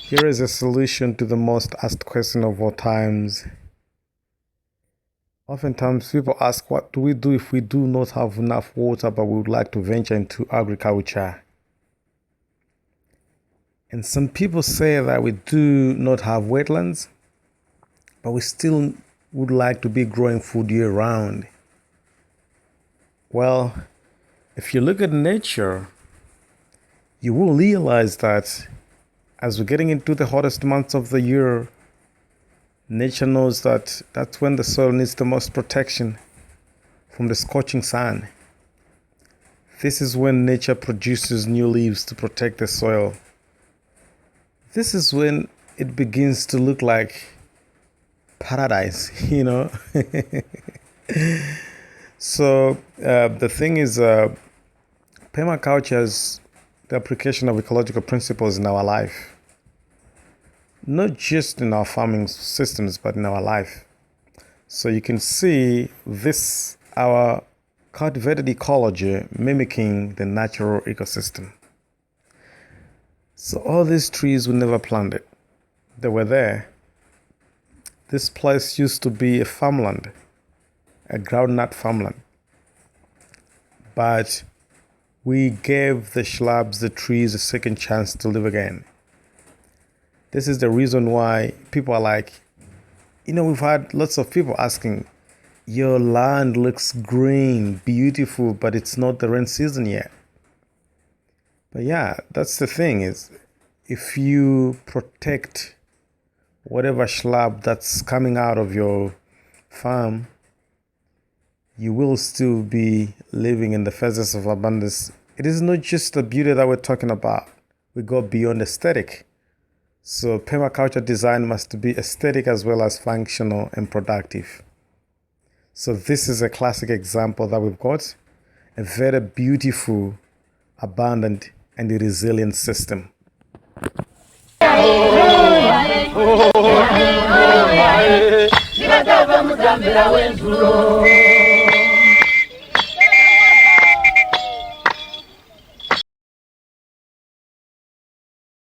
Here is a solution to the most asked question of all times. Oftentimes people ask, what do we do if we do not have enough water but we would like to venture into agriculture? And some people say that we do not have wetlands, but we still would like to be growing food year round. Well, if you look at nature, you will realize that as we're getting into the hottest months of the year, nature knows that that's when the soil needs the most protection from the scorching sun. This is when nature produces new leaves to protect the soil. This is when it begins to look like paradise, So the thing is, permaculture is the application of ecological principles in our life. Not just in our farming systems, but in our life. So you can see this, our cultivated ecology mimicking the natural ecosystem. So all these trees were never planted. They were there. This place used to be a farmland, a groundnut farmland. But we gave the shrubs, the trees, a second chance to live again. This is the reason why people are like, we've had lots of people asking, your land looks green, beautiful, but it's not the rain season yet. But yeah, that's the thing is, if you protect whatever shrub that's coming out of your farm, you will still be living in the phases of abundance. It is not just the beauty that we're talking about. We go beyond aesthetic. So permaculture design must be aesthetic as well as functional and productive. So this is a classic example that we've got, a very beautiful, abundant, and resilient system.